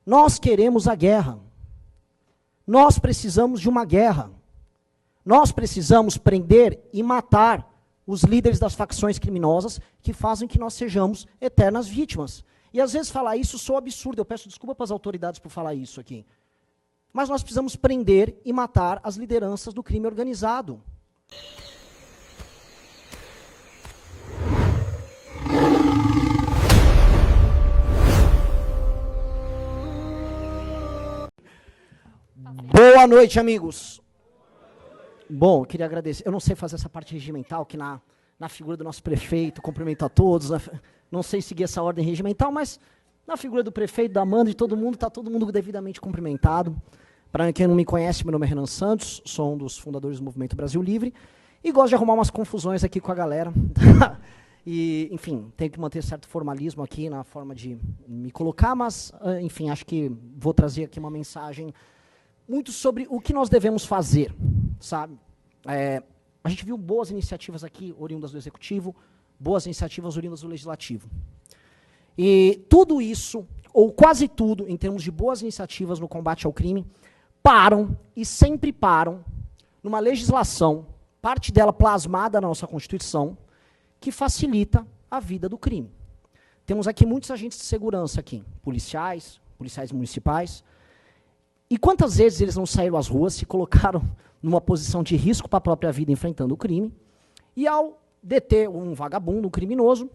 Nós queremos a guerra. Nós precisamos de uma guerra. Nós precisamos prender e matar os líderes das facções criminosas que fazem que nós sejamos eternas vítimas. E às vezes falar isso soa absurdo, eu peço desculpa para as autoridades por falar isso aqui. Mas nós precisamos prender e matar as lideranças do crime organizado. Boa noite, amigos. Bom, eu queria agradecer. Eu não sei fazer essa parte regimental, que na figura do nosso prefeito, cumprimento a todos. Não sei seguir essa ordem regimental, mas na figura do prefeito, da Amanda, de todo mundo, está todo mundo devidamente cumprimentado. Para quem não me conhece, meu nome é Renan Santos, sou um dos fundadores do Movimento Brasil Livre, e gosto de arrumar umas confusões aqui com a galera. E, enfim, tenho que manter certo formalismo aqui na forma de me colocar, mas, enfim, acho que vou trazer aqui uma mensagem muito sobre o que nós devemos fazer, sabe? A gente viu boas iniciativas aqui, oriundas do Executivo, boas iniciativas oriundas do Legislativo. E tudo isso, ou quase tudo, em termos de boas iniciativas no combate ao crime, param, e sempre param, numa legislação, parte dela plasmada na nossa Constituição, que facilita a vida do crime. Temos aqui muitos agentes de segurança aqui, policiais municipais. E quantas vezes eles não saíram às ruas, se colocaram numa posição de risco para a própria vida enfrentando o crime, e ao deter um vagabundo, um criminoso,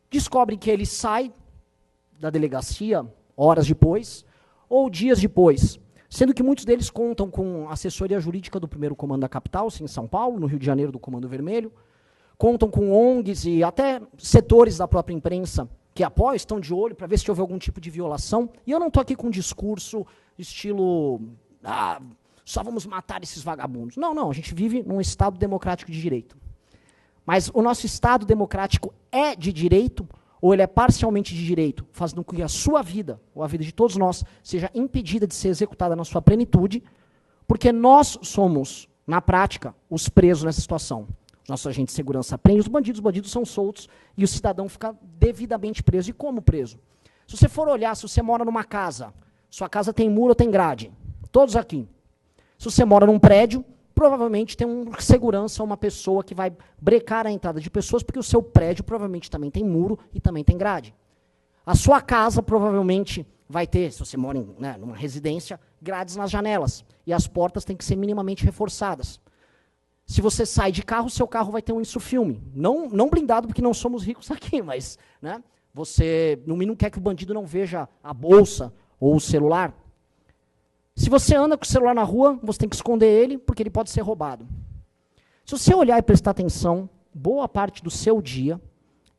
descobrem que ele sai da delegacia horas depois, ou dias depois, sendo que muitos deles contam com assessoria jurídica do primeiro comando da capital, sim, em São Paulo, no Rio de Janeiro do Comando Vermelho, contam com ONGs e até setores da própria imprensa que apoiam, estão de olho para ver se houve algum tipo de violação. E eu não estou aqui com um discurso estilo, só vamos matar esses vagabundos. Não, a gente vive num Estado democrático de direito. Mas o nosso Estado democrático é de direito, ou ele é parcialmente de direito, fazendo com que a sua vida, ou a vida de todos nós, seja impedida de ser executada na sua plenitude, porque nós somos, na prática, os presos nessa situação. Os nossos agentes de segurança prendem os bandidos são soltos, e o cidadão fica devidamente preso. E como preso? Se você for olhar, se você mora numa casa, sua casa tem muro ou tem grade? Todos aqui. Se você mora num prédio, provavelmente tem um segurança, uma pessoa que vai brecar a entrada de pessoas, porque o seu prédio provavelmente também tem muro e também tem grade. A sua casa provavelmente vai ter, se você mora numa residência, grades nas janelas. E as portas têm que ser minimamente reforçadas. Se você sai de carro, seu carro vai ter um insufilme. Não blindado, porque não somos ricos aqui, mas você, no mínimo, quer que o bandido não veja a bolsa ou o celular. Se você anda com o celular na rua, você tem que esconder ele, porque ele pode ser roubado. Se você olhar e prestar atenção, boa parte do seu dia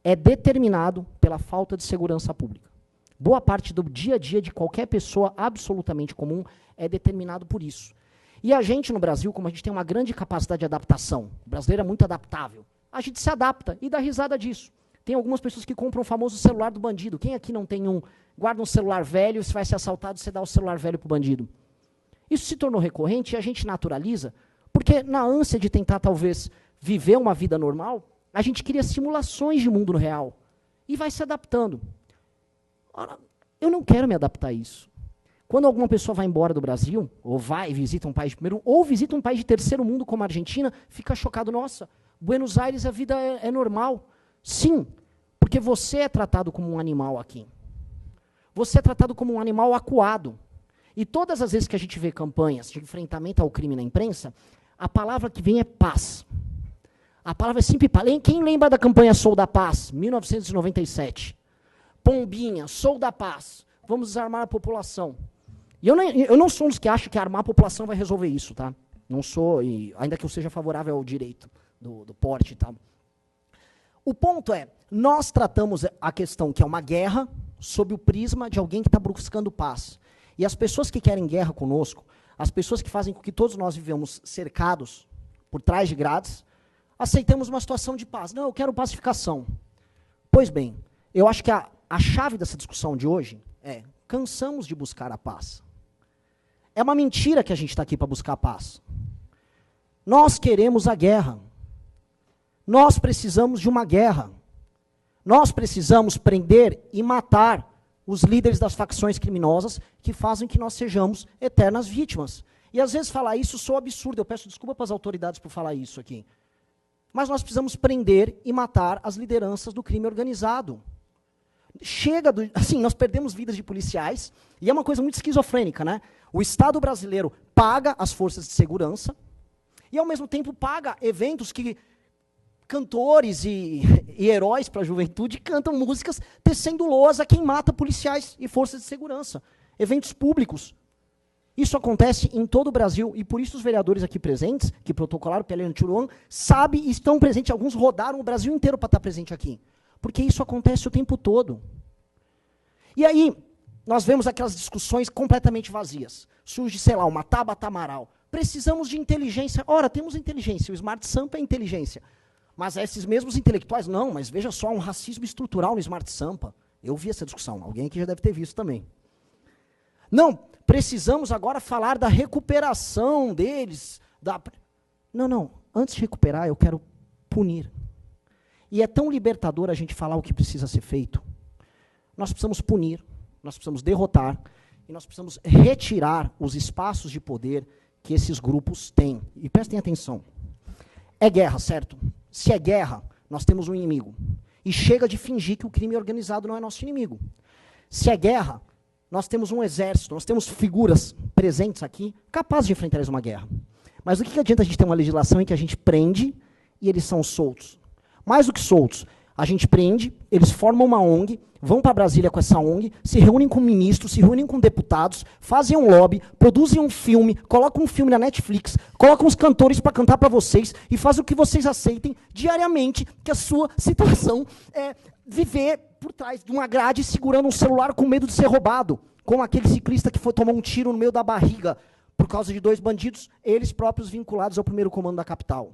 é determinado pela falta de segurança pública. Boa parte do dia a dia de qualquer pessoa absolutamente comum é determinado por isso. E a gente no Brasil, como a gente tem uma grande capacidade de adaptação, o brasileiro é muito adaptável, a gente se adapta e dá risada disso. Tem algumas pessoas que compram o famoso celular do bandido. Quem aqui não tem um, guarda um celular velho, se vai ser assaltado, você dá o celular velho para o bandido. Isso se tornou recorrente e a gente naturaliza, porque na ânsia de tentar, talvez, viver uma vida normal, a gente cria simulações de mundo real e vai se adaptando. Ora, eu não quero me adaptar a isso. Quando alguma pessoa vai embora do Brasil, ou vai e visita um país de primeiro, ou visita um país de terceiro mundo como a Argentina, fica chocado, nossa, Buenos Aires a vida é normal. Sim, porque você é tratado como um animal aqui. Você é tratado como um animal acuado. E todas as vezes que a gente vê campanhas de enfrentamento ao crime na imprensa, a palavra que vem é paz. A palavra é sempre paz. Quem lembra da campanha Sou da Paz, 1997? Pombinha, Sou da Paz, vamos desarmar a população. E eu não sou um dos que acha que armar a população vai resolver isso, tá? Não sou, ainda que eu seja favorável ao direito do porte e tal. O ponto é, nós tratamos a questão que é uma guerra sob o prisma de alguém que está buscando paz. E as pessoas que querem guerra conosco, as pessoas que fazem com que todos nós vivemos cercados por trás de grades, aceitamos uma situação de paz. Não, eu quero pacificação. Pois bem, eu acho que a chave dessa discussão de hoje é, cansamos de buscar a paz. É uma mentira que a gente está aqui para buscar a paz. Nós queremos a guerra. Nós precisamos de uma guerra. Nós precisamos prender e matar os líderes das facções criminosas que fazem que nós sejamos eternas vítimas. E às vezes falar isso soa absurdo, eu peço desculpa para as autoridades por falar isso aqui. Mas nós precisamos prender e matar as lideranças do crime organizado. Chega do... Assim, nós perdemos vidas de policiais, e é uma coisa muito esquizofrênica, né? O Estado brasileiro paga as forças de segurança, e ao mesmo tempo paga eventos que cantores e heróis para a juventude cantam músicas tecendo loas a quem mata policiais e forças de segurança. Eventos públicos. Isso acontece em todo o Brasil, e por isso os vereadores aqui presentes, que protocolaram pela Antiruan, sabem e estão presentes, alguns rodaram o Brasil inteiro para estar presente aqui. Porque isso acontece o tempo todo. E aí, nós vemos aquelas discussões completamente vazias. Surge, sei lá, uma Tabata Amaral. Precisamos de inteligência. Ora, temos inteligência, o Smart Sampa é inteligência. Mas esses mesmos intelectuais, não, mas veja só, um racismo estrutural no Smart Sampa. Eu vi essa discussão, alguém aqui já deve ter visto também. Não, precisamos agora falar da recuperação deles. Não, antes de recuperar, eu quero punir. E é tão libertador a gente falar o que precisa ser feito. Nós precisamos punir, nós precisamos derrotar, e nós precisamos retirar os espaços de poder que esses grupos têm. E prestem atenção. É guerra, certo? Se é guerra, nós temos um inimigo. E chega de fingir que o crime organizado não é nosso inimigo. Se é guerra, nós temos um exército, nós temos figuras presentes aqui capazes de enfrentar uma guerra. Mas o que adianta a gente ter uma legislação em que a gente prende e eles são soltos? Mais do que soltos, a gente prende, eles formam uma ONG, vão para Brasília com essa ONG, se reúnem com ministros, se reúnem com deputados, fazem um lobby, produzem um filme, colocam um filme na Netflix, colocam os cantores para cantar para vocês e fazem o que vocês aceitem diariamente, que a sua situação é viver por trás de uma grade segurando um celular com medo de ser roubado, como aquele ciclista que tomou um tiro no meio da barriga por causa de 2 bandidos, eles próprios vinculados ao primeiro comando da capital.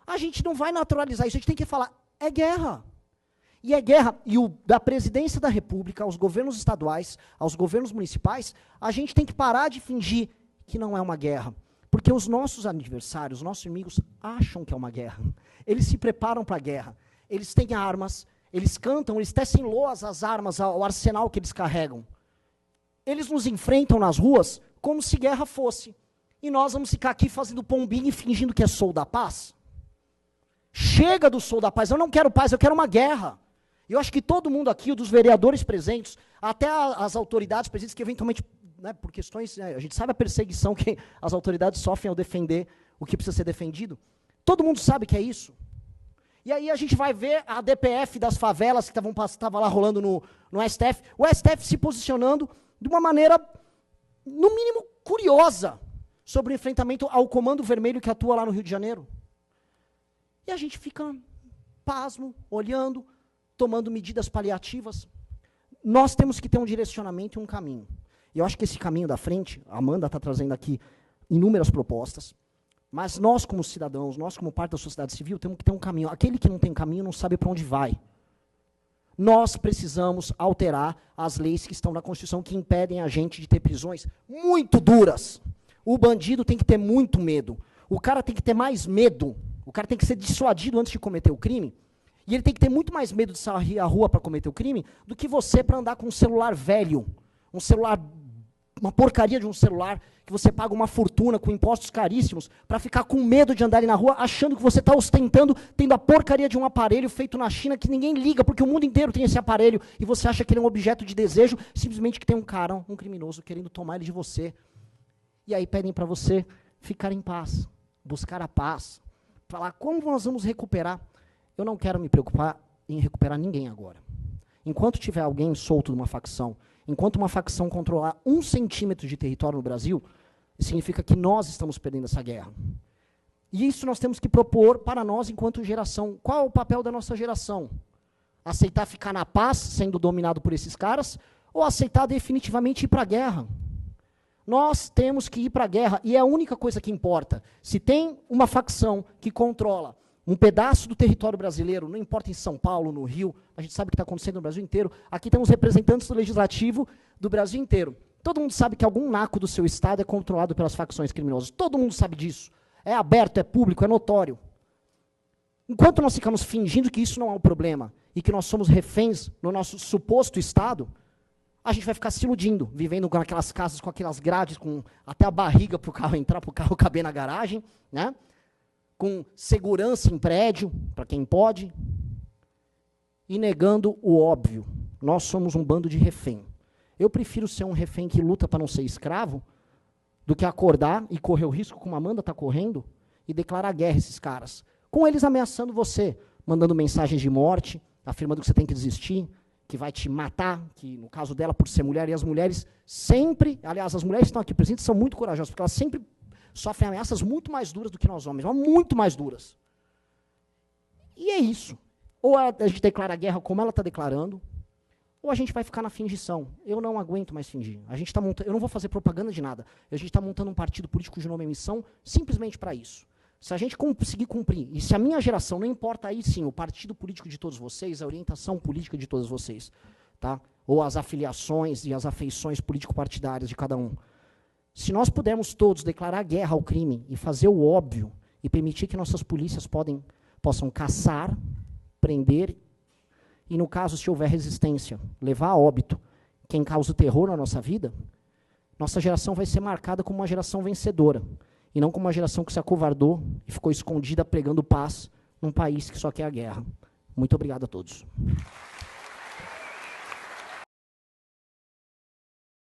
A gente não vai naturalizar isso, a gente tem que falar, é guerra. E é guerra, e da presidência da República, aos governos estaduais, aos governos municipais, a gente tem que parar de fingir que não é uma guerra. Porque os nossos adversários, os nossos inimigos, acham que é uma guerra. Eles se preparam para a guerra. Eles têm armas, eles cantam, eles tecem loas às armas, ao arsenal que eles carregam. Eles nos enfrentam nas ruas como se guerra fosse. E nós vamos ficar aqui fazendo pombinho e fingindo que é Sou da Paz? Chega do Sou da Paz, eu não quero paz, eu quero uma guerra. Eu acho que todo mundo aqui, dos vereadores presentes, até as autoridades presentes, que eventualmente, né, por questões, a gente sabe a perseguição que as autoridades sofrem ao defender o que precisa ser defendido. Todo mundo sabe que é isso. E aí a gente vai ver a DPF das favelas que estava lá rolando no STF, o STF se posicionando de uma maneira, no mínimo, curiosa, sobre o enfrentamento ao Comando Vermelho que atua lá no Rio de Janeiro. E a gente fica pasmo, olhando, tomando medidas paliativas. Nós temos que ter um direcionamento e um caminho. E eu acho que esse caminho da frente, a Amanda está trazendo aqui inúmeras propostas, mas nós como cidadãos, nós como parte da sociedade civil, temos que ter um caminho. Aquele que não tem caminho não sabe para onde vai. Nós precisamos alterar as leis que estão na Constituição que impedem a gente de ter prisões muito duras. O bandido tem que ter muito medo. O cara tem que ter mais medo. O cara tem que ser dissuadido antes de cometer o crime. E ele tem que ter muito mais medo de sair à rua para cometer o crime do que você para andar com um celular velho. Um celular, uma porcaria de um celular, que você paga uma fortuna com impostos caríssimos, para ficar com medo de andar ali na rua, achando que você está ostentando, tendo a porcaria de um aparelho feito na China que ninguém liga, porque o mundo inteiro tem esse aparelho, e você acha que ele é um objeto de desejo, simplesmente que tem um cara, um criminoso, querendo tomar ele de você. E aí pedem para você ficar em paz, buscar a paz, falar como nós vamos recuperar. Eu não quero me preocupar em recuperar ninguém agora. Enquanto tiver alguém solto de uma facção, enquanto uma facção controlar 1 centímetro de território no Brasil, significa que nós estamos perdendo essa guerra. E isso nós temos que propor para nós enquanto geração. Qual é o papel da nossa geração? Aceitar ficar na paz, sendo dominado por esses caras, ou aceitar definitivamente ir para a guerra? Nós temos que ir para a guerra, e é a única coisa que importa. Se tem uma facção que controla um pedaço do território brasileiro, não importa em São Paulo, no Rio, a gente sabe o que está acontecendo no Brasil inteiro, aqui temos representantes do legislativo do Brasil inteiro. Todo mundo sabe que algum naco do seu estado é controlado pelas facções criminosas. Todo mundo sabe disso. É aberto, é público, é notório. Enquanto nós ficamos fingindo que isso não é um problema, e que nós somos reféns no nosso suposto estado, a gente vai ficar se iludindo, vivendo com aquelas casas, com aquelas grades, com até a barriga para o carro entrar, para o carro caber na garagem, né? Com segurança em prédio, para quem pode, e negando o óbvio. Nós somos um bando de refém. Eu prefiro ser um refém que luta para não ser escravo, do que acordar e correr o risco, como a Amanda está correndo, e declarar guerra a esses caras. Com eles ameaçando você, mandando mensagens de morte, afirmando que você tem que desistir, que vai te matar, que no caso dela, por ser mulher, e as mulheres sempre, aliás, as mulheres que estão aqui presentes são muito corajosas, porque elas sempre sofrem ameaças muito mais duras do que nós homens, mas muito mais duras. E é isso. Ou a gente declara guerra como ela está declarando, ou a gente vai ficar na fingição. Eu não aguento mais fingir. A gente tá montando, eu não vou fazer propaganda de nada. A gente está montando um partido político de nome e missão simplesmente para isso. Se a gente conseguir cumprir, e se a minha geração, não importa aí sim, o partido político de todos vocês, a orientação política de todos vocês, tá? Ou as afiliações e as afeições político-partidárias de cada um. Se nós pudermos todos declarar guerra ao crime e fazer o óbvio, e permitir que nossas polícias possam caçar, prender, e no caso, se houver resistência, levar a óbito quem causa o terror na nossa vida, nossa geração vai ser marcada como uma geração vencedora, e não como uma geração que se acovardou e ficou escondida pregando paz num país que só quer a guerra. Muito obrigado a todos.